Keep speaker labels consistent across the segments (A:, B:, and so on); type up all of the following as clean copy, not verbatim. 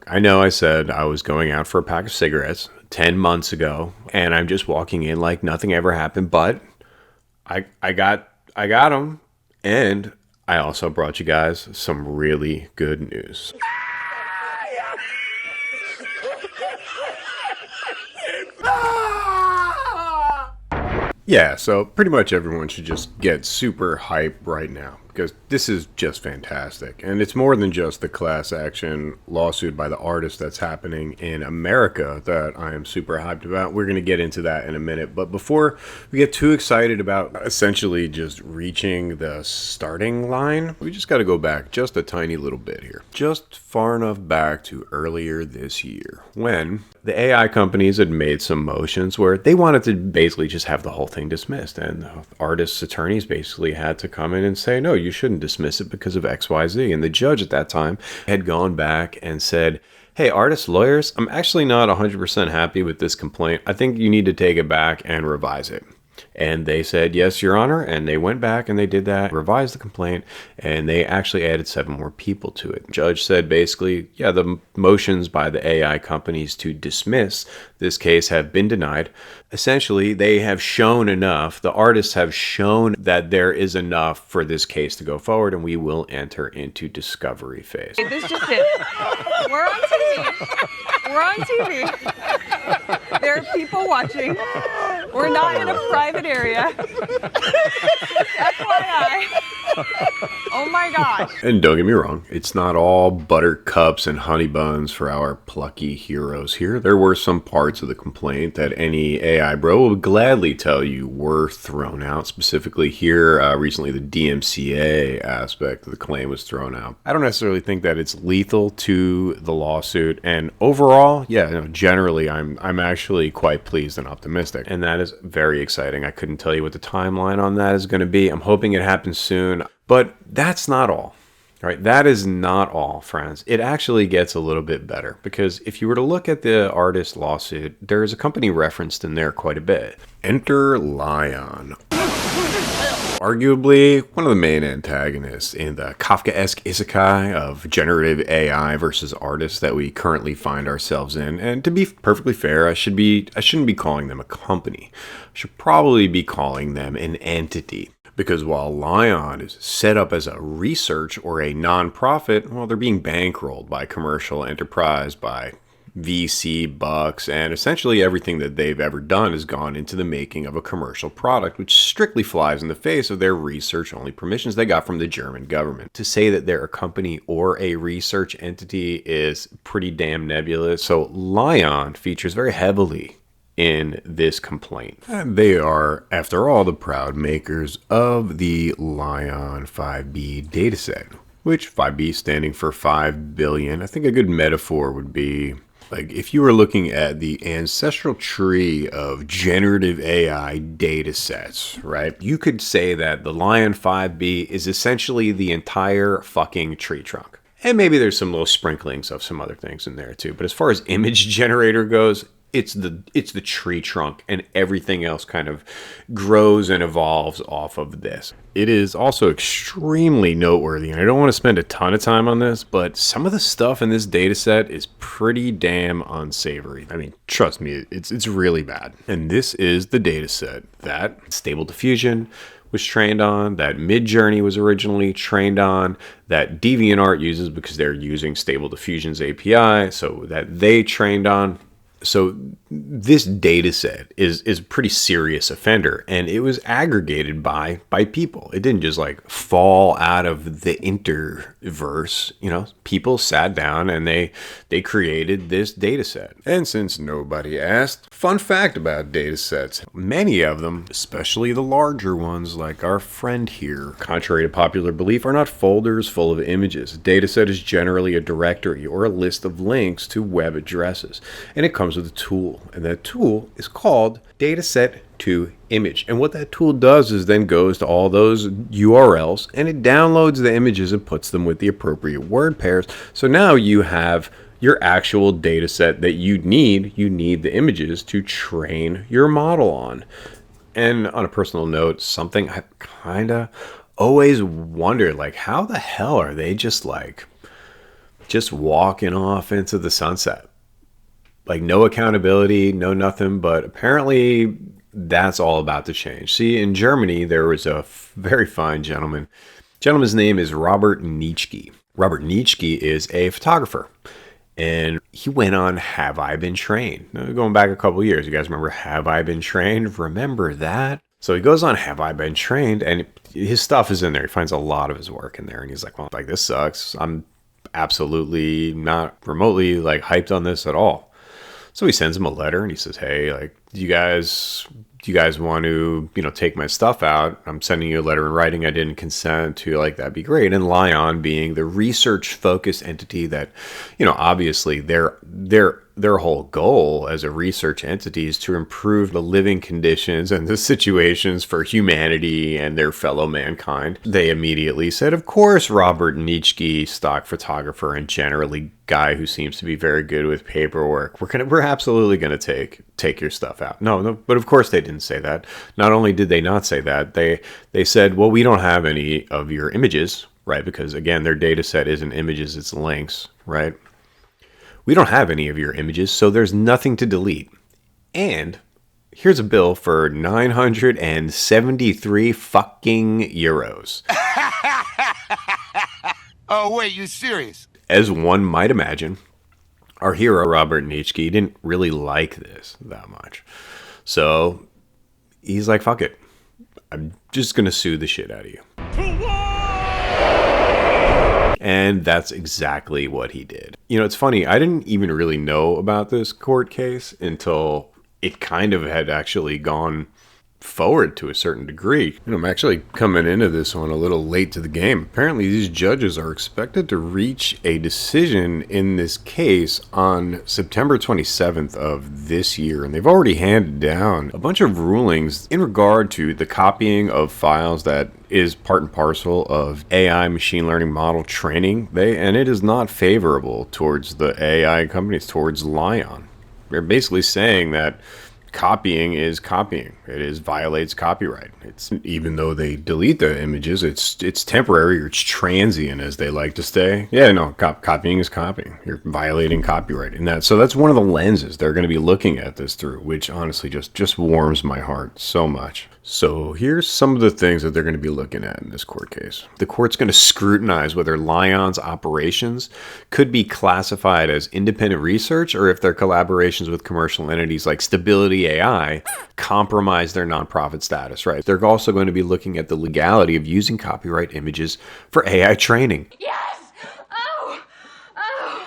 A: I know I said I was going out for a pack of cigarettes 10 months ago, and I'm just walking in like nothing ever happened, but I got them, and I also brought you guys some really good news. Yeah, so pretty much everyone should just get super hype right now because this is just fantastic. And it's more than just the class action lawsuit by the artist that's happening in America that I am super hyped about. We're going to get into that in a minute. But before we get too excited about essentially just reaching the starting line, we just got to go back just a tiny little bit here. Just far enough back to earlier this year when the AI companies had made some motions where they wanted to basically just have the whole thing dismissed. And the artists' attorneys basically had to come in and say, no, you shouldn't dismiss it because of XYZ. And the judge at that time had gone back and said, hey, artists, lawyers, I'm actually not 100% happy with this complaint. I think you need to take it back and revise it. And they said, yes, Your Honor. And they went back and they did that, revised the complaint, and they actually added 7 more people to it. The judge said basically, yeah, the motions by the AI companies to dismiss this case have been denied. Essentially, they have shown enough, the artists have shown that there is enough for this case to go forward, and we will enter into discovery phase.
B: This just it. We're on TV. We're on TV. There are people watching. We're not in a private area. FYI. Oh my gosh.
A: And don't get me wrong, it's not all buttercups and honey buns for our plucky heroes here. There were some parts of the complaint that any AI bro would gladly tell you were thrown out. Specifically here, recently the DMCA aspect of the claim was thrown out. I don't necessarily think that it's lethal to the lawsuit, and overall, yeah, no, generally I'm actually quite pleased and optimistic, and that is very exciting. I couldn't tell you what the timeline on that is going to be. I'm hoping it happens soon, but that's not all. All right, that is not all, friends. It actually gets a little bit better because if you were to look at the artist lawsuit, there's a company referenced in there quite a bit. Enter LAION. Arguably one of the main antagonists in the Kafkaesque isekai of generative AI versus artists that we currently find ourselves in. And to be perfectly fair, I shouldn't be calling them a company. I should probably be calling them an entity. Because while LAION is set up as a research or a nonprofit, well, they're being bankrolled by commercial enterprise, by VC bucks, and essentially everything that they've ever done has gone into the making of a commercial product, which strictly flies in the face of their research-only permissions they got from the German government. To say that they're a company or a research entity is pretty damn nebulous, so LAION features very heavily in this complaint. And they are, after all, the proud makers of the LAION 5B dataset, which 5B standing for 5 billion. I think a good metaphor would be like if you were looking at the ancestral tree of generative AI datasets, right? You could say that the LAION 5B is essentially the entire fucking tree trunk. And maybe there's some little sprinklings of some other things in there too. But as far as image generator goes, it's the tree trunk, and everything else kind of grows and evolves off of this. It is also extremely noteworthy, and I don't want to spend a ton of time on this, but some of the stuff in this data set is pretty damn unsavory. I mean, trust me, it's really bad. And this is the data set that Stable Diffusion was trained on, that Midjourney was originally trained on, that DeviantArt uses because they're using Stable Diffusion's API, so that they trained on. So this data set is a pretty serious offender, and it was aggregated by people. It didn't just like fall out of the interverse. You know, people sat down and they created this data set. And since nobody asked, fun fact about data sets, many of them, especially the larger ones like our friend here, contrary to popular belief, are not folders full of images. A data set is generally a directory or a list of links to web addresses, and it comes with a tool, and that tool is called dataset to image. And what that tool does is then goes to all those URLs and it downloads the images and puts them with the appropriate word pairs. So now you have your actual data set that you need. You need the images to train your model on. And on a personal note, something I kind of always wondered, like, how the hell are they just like just walking off into the sunset. Like no accountability, no nothing, but apparently that's all about to change. See, in Germany, there was a very fine gentleman. Gentleman's name is Robert KNESCHKE. Robert KNESCHKE is a photographer, and he went on Have I Been Trained? Now, going back a couple years, you guys remember Have I Been Trained? Remember that? So he goes on Have I Been Trained, and his stuff is in there. He finds a lot of his work in there, and he's like, well, like, this sucks. I'm absolutely not remotely like hyped on this at all. So he sends him a letter and he says, hey, like, do you guys want to, take my stuff out? I'm sending you a letter in writing. I didn't consent to, like, that'd be great. And LAION, being the research focused entity that, obviously their whole goal as a research entity is to improve the living conditions and the situations for humanity and their fellow mankind. They immediately said, of course, Robert KNESCHKE, stock photographer and generally guy who seems to be very good with paperwork, we're absolutely going to take your stuff out. No, but of course they didn't say that. Not only did they not say that, they said, well, we don't have any of your images, right? Because again, their data set isn't images, it's links, right? We don't have any of your images, so there's nothing to delete. And here's a bill for 973 fucking euros.
C: Oh, wait, you serious?
A: As one might imagine, our hero, Robert KNESCHKE, didn't really like this that much. So he's like, fuck it. I'm just going to sue the shit out of you. And that's exactly what he did. It's funny. I didn't even really know about this court case until it kind of had actually gone forward to a certain degree. I'm actually coming into this one a little late to the game. Apparently, these judges are expected to reach a decision in this case on September 27th of this year, and they've already handed down a bunch of rulings in regard to the copying of files that is part and parcel of AI machine learning model training. And it is not favorable towards the AI companies, towards LAION. They're basically saying that copying is copying. It violates copyright. It's, even though they delete the images, it's temporary, or it's transient, as they like to say. Yeah, no, copying is copying. You're violating copyright. And that's one of the lenses they're going to be looking at this through, which honestly just warms my heart so much. So here's some of the things that they're going to be looking at in this court case. The court's going to scrutinize whether LAION's operations could be classified as independent research, or if their collaborations with commercial entities like Stability AI compromise their nonprofit status, right? They're also going to be looking at the legality of using copyright images for AI training. Yes!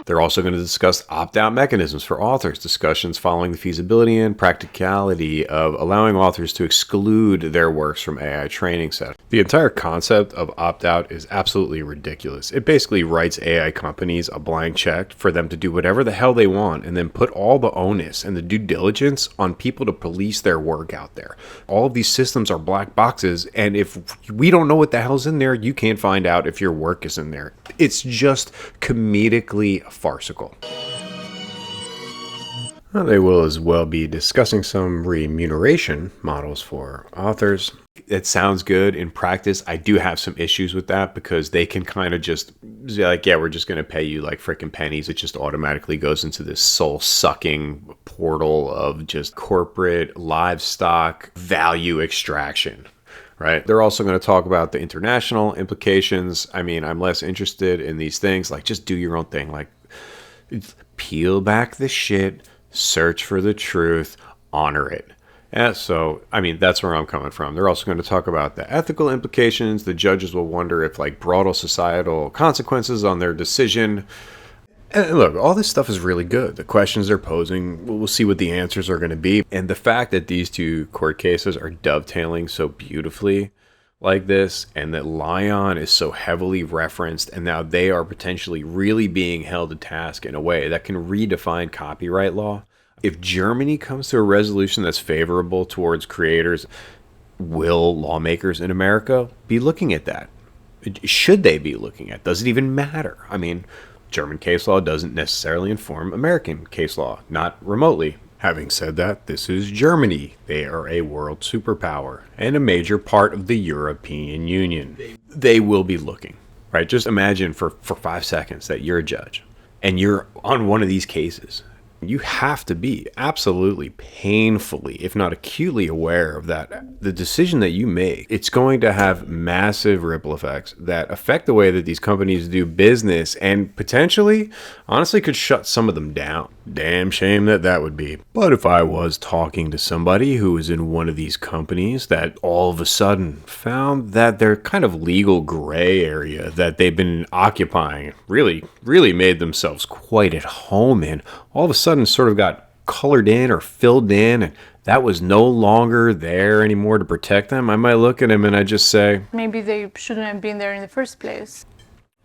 A: They're also going to discuss opt-out mechanisms for authors, discussions following the feasibility and practicality of allowing authors to exclude their works from AI training sets. The entire concept of opt-out is absolutely ridiculous. It basically writes AI companies a blank check for them to do whatever the hell they want, and then put all the onus and the due diligence on people to police their work out there. All of these systems are black boxes, and if we don't know what the hell's in there, you can't find out if your work is in there. It's just comedically farcical. Well, they will as well be discussing some remuneration models for authors. It sounds good. In practice, I do have some issues with that, because they can kind of just say, like, yeah, we're just going to pay you like freaking pennies. It just automatically goes into this soul-sucking portal of just corporate livestock value extraction. Right. They're also going to talk about the international implications. I mean, I'm less interested in these things. Like, just do your own thing. Like, peel back the shit, search for the truth, honor it. Yeah, so, I mean, that's where I'm coming from. They're also going to talk about the ethical implications. The judges will wonder if, like, broader societal consequences on their decision. And look, all this stuff is really good. The questions they're posing, we'll see what the answers are going to be. And the fact that these two court cases are dovetailing so beautifully like this, and that LAION is so heavily referenced, and now they are potentially really being held to task in a way that can redefine copyright law. If Germany comes to a resolution that's favorable towards creators, will lawmakers in America be looking at that? Should they be looking at? Does it even matter? I mean, German case law doesn't necessarily inform American case law, not remotely. Having said that, this is Germany. They are a world superpower and a major part of the European Union. They will be looking, right? Just imagine for 5 seconds that you're a judge and you're on one of these cases, you have to be absolutely painfully, if not acutely aware of that. The decision that you make, it's going to have massive ripple effects that affect the way that these companies do business and potentially, honestly, could shut some of them down. Damn shame that would be. But if I was talking to somebody who is in one of these companies that all of a sudden found that their kind of legal gray area that they've been occupying really made themselves quite at home in, all of a sudden sort of got colored in or filled in, and that was no longer there anymore to protect them, I might look at him and I just say,
D: maybe they shouldn't have been there in the first place.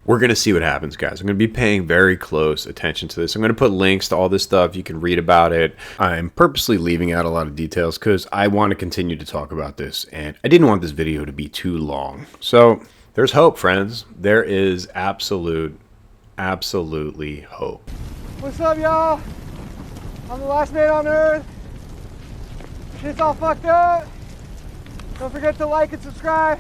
A: We're going to see what happens, guys. I'm going to be paying very close attention to this. I'm going to put links to all this stuff. You can read about it. I'm purposely leaving out a lot of details because I want to continue to talk about this, and I didn't want this video to be too long. So there's hope, friends. There is absolutely hope.
E: What's up, y'all? I'm the last man on Earth. Shit's all fucked up. Don't forget to like and subscribe.